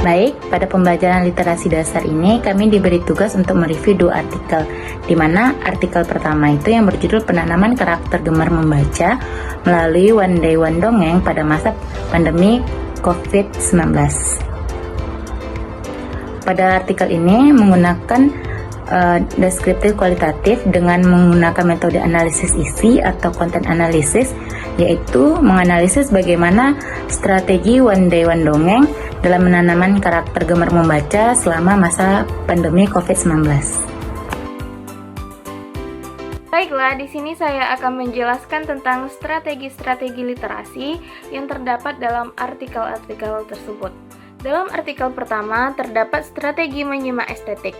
Baik, pada pembelajaran literasi dasar ini kami diberi tugas untuk mereview 2 artikel, di mana artikel pertama itu yang berjudul penanaman karakter gemar membaca melalui One Day One Dongeng pada masa pandemi COVID-19. Pada artikel ini menggunakan deskriptif kualitatif dengan menggunakan metode analisis isi atau konten analisis, yaitu menganalisis bagaimana strategi One Day One Dongeng dalam menanamkan karakter gemar membaca selama masa pandemi COVID-19. Baiklah, di sini saya akan menjelaskan tentang strategi-strategi literasi yang terdapat dalam artikel-artikel tersebut. Dalam artikel pertama terdapat strategi menyimak estetik.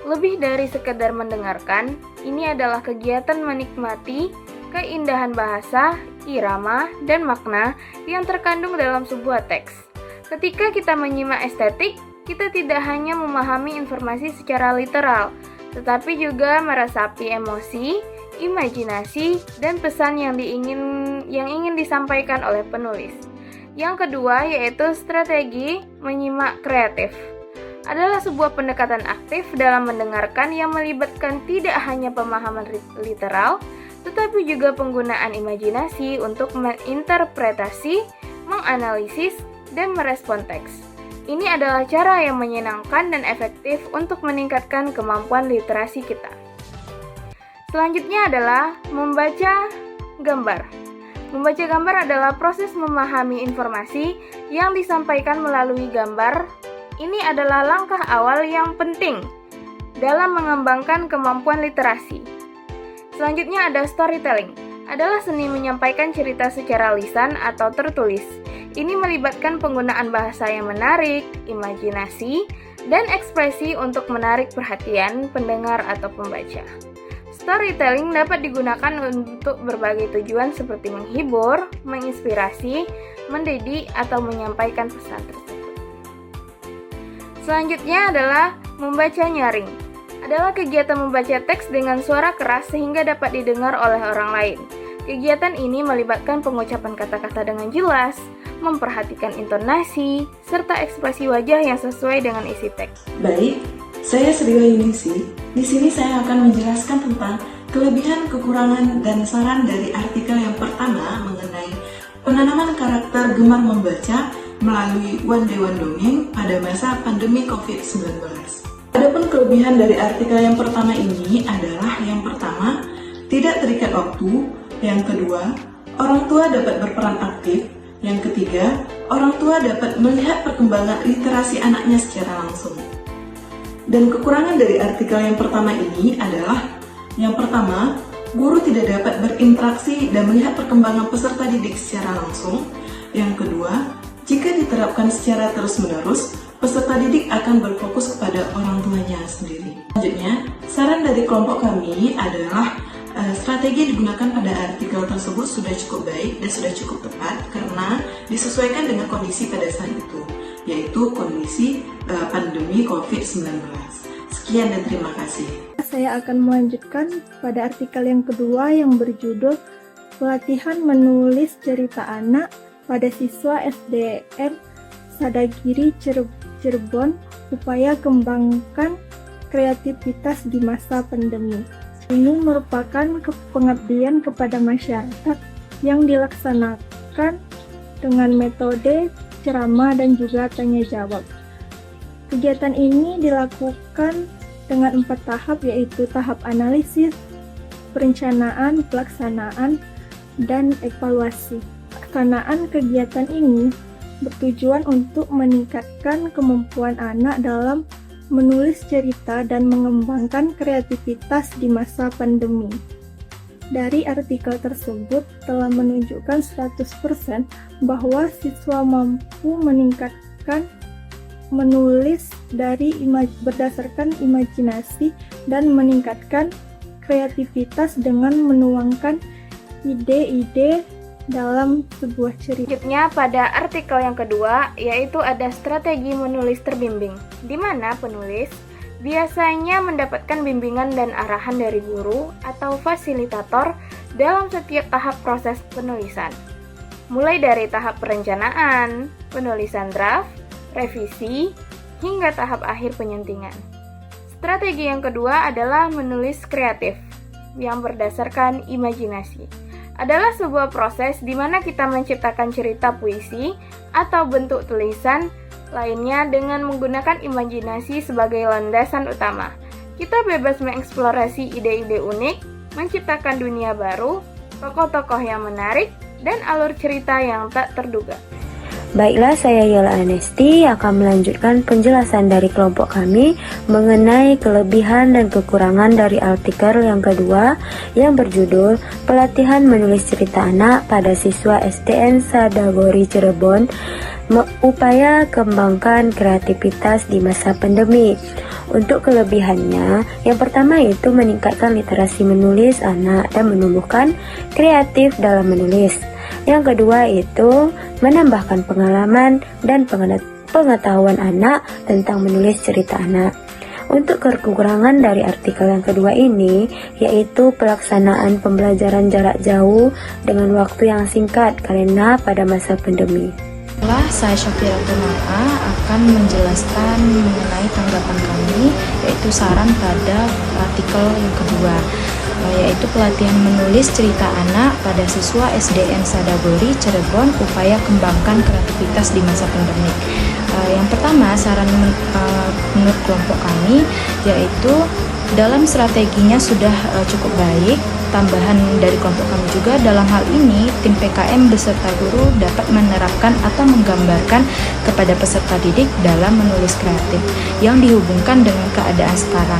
Lebih dari sekedar mendengarkan, ini adalah kegiatan menikmati keindahan bahasa, irama, dan makna yang terkandung dalam sebuah teks. Ketika kita menyimak estetik, kita tidak hanya memahami informasi secara literal, tetapi juga meresapi emosi, imajinasi, dan pesan yang ingin disampaikan oleh penulis. Yang kedua yaitu strategi menyimak kreatif. Adalah sebuah pendekatan aktif dalam mendengarkan yang melibatkan tidak hanya pemahaman literal, tetapi juga penggunaan imajinasi untuk menginterpretasi, menganalisis, dan merespon teks. Ini adalah cara yang menyenangkan dan efektif untuk meningkatkan kemampuan literasi kita. Selanjutnya adalah membaca gambar. Membaca gambar adalah proses memahami informasi yang disampaikan melalui gambar. Ini adalah langkah awal yang penting dalam mengembangkan kemampuan literasi. Selanjutnya ada storytelling. Adalah seni menyampaikan cerita secara lisan atau tertulis. Ini melibatkan penggunaan bahasa yang menarik, imajinasi, dan ekspresi untuk menarik perhatian pendengar atau pembaca. Storytelling dapat digunakan untuk berbagai tujuan seperti menghibur, menginspirasi, mendidik, atau menyampaikan pesan tersebut. Selanjutnya adalah membaca nyaring. Adalah kegiatan membaca teks dengan suara keras sehingga dapat didengar oleh orang lain. Kegiatan ini melibatkan pengucapan kata-kata dengan jelas, memperhatikan intonasi, serta ekspresi wajah yang sesuai dengan isi teks. Baik, saya Sriwa Yunisi. Di sini saya akan menjelaskan tentang kelebihan, kekurangan, dan saran dari artikel yang pertama mengenai penanaman karakter gemar membaca melalui One Day One Dongeng pada masa pandemi COVID-19. Adapun kelebihan dari artikel yang pertama ini adalah yang pertama, tidak terikat waktu, yang kedua, orang tua dapat berperan aktif, yang ketiga, orang tua dapat melihat perkembangan literasi anaknya secara langsung. Dan kekurangan dari artikel yang pertama ini adalah yang pertama, guru tidak dapat berinteraksi dan melihat perkembangan peserta didik secara langsung. Yang kedua, jika diterapkan secara terus-menerus, peserta didik akan berfokus kepada orang tuanya sendiri. Selanjutnya, saran dari kelompok kami adalah strategi yang digunakan pada artikel tersebut sudah cukup baik dan sudah cukup tepat karena disesuaikan dengan kondisi pada saat itu, yaitu kondisi pandemi COVID-19. Sekian dan terima kasih. Saya akan melanjutkan pada artikel yang kedua yang berjudul Pelatihan Menulis Cerita Anak pada Siswa SDN Sadagiri Cirebon, upaya kembangkan kreativitas di masa pandemi. Ini merupakan pengabdian kepada masyarakat yang dilaksanakan dengan metode ceramah dan juga tanya jawab. Kegiatan ini dilakukan dengan 4 tahap, yaitu tahap analisis, perencanaan, pelaksanaan, dan evaluasi. Pelaksanaan kegiatan ini bertujuan untuk meningkatkan kemampuan anak dalam menulis cerita dan mengembangkan kreativitas di masa pandemi. Dari artikel tersebut telah menunjukkan 100% bahwa siswa mampu meningkatkan menulis berdasarkan imajinasi dan meningkatkan kreativitas dengan menuangkan ide-ide dalam sebuah cerita. Selanjutnya pada artikel yang kedua yaitu ada strategi menulis terbimbing, di mana penulis biasanya mendapatkan bimbingan dan arahan dari guru atau fasilitator dalam setiap tahap proses penulisan. Mulai dari tahap perencanaan, penulisan draft, revisi, hingga tahap akhir penyuntingan. Strategi yang kedua adalah menulis kreatif yang berdasarkan imajinasi. Adalah sebuah proses di mana kita menciptakan cerita puisi atau bentuk tulisan lainnya dengan menggunakan imajinasi sebagai landasan utama. Kita bebas mengeksplorasi ide-ide unik, menciptakan dunia baru, tokoh-tokoh yang menarik, dan alur cerita yang tak terduga. Baiklah, saya Yola Anesti akan melanjutkan penjelasan dari kelompok kami mengenai kelebihan dan kekurangan dari artikel yang kedua yang berjudul Pelatihan Menulis Cerita Anak pada Siswa SDN Sadagori Cirebon, Upaya Kembangkan Kreativitas di Masa Pandemi. Untuk kelebihannya, yang pertama yaitu meningkatkan literasi menulis anak dan menumbuhkan kreatif dalam menulis. Yang kedua itu menambahkan pengalaman dan pengetahuan anak tentang menulis cerita anak. Untuk kekurangan dari artikel yang kedua ini, yaitu pelaksanaan pembelajaran jarak jauh dengan waktu yang singkat karena pada masa pandemi. Saya Syafira Tunaa akan menjelaskan mengenai tanggapan kami, yaitu saran pada artikel yang kedua, yaitu pelatihan menulis cerita anak pada siswa SDN Sadagori Cirebon, upaya kembangkan kreativitas di masa pandemi. Yang pertama, saran menurut kelompok kami yaitu dalam strateginya sudah cukup baik. Tambahan dari kelompok kami juga, dalam hal ini tim PKM beserta guru dapat menerapkan atau menggambarkan kepada peserta didik dalam menulis kreatif yang dihubungkan dengan keadaan sekarang.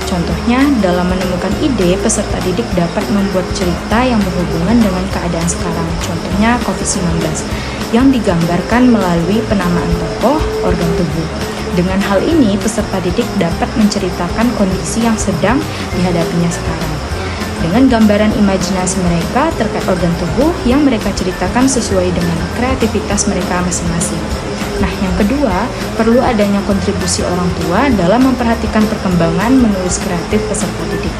Contohnya, dalam menemukan ide, peserta didik dapat membuat cerita yang berhubungan dengan keadaan sekarang. Contohnya COVID-19 yang digambarkan melalui penamaan tokoh, organ tubuh. Dengan hal ini, peserta didik dapat menceritakan kondisi yang sedang dihadapinya sekarang. Dengan gambaran imajinasi mereka terkait organ tubuh yang mereka ceritakan sesuai dengan kreativitas mereka masing-masing. Nah, yang kedua, perlu adanya kontribusi orang tua dalam memperhatikan perkembangan menulis kreatif peserta didik.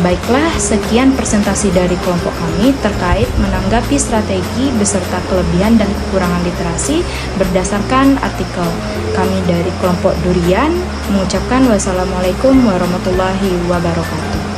Baiklah, sekian presentasi dari kelompok kami terkait menanggapi strategi beserta kelebihan dan kekurangan literasi berdasarkan artikel. Kami dari kelompok Durian mengucapkan wassalamualaikum warahmatullahi wabarakatuh.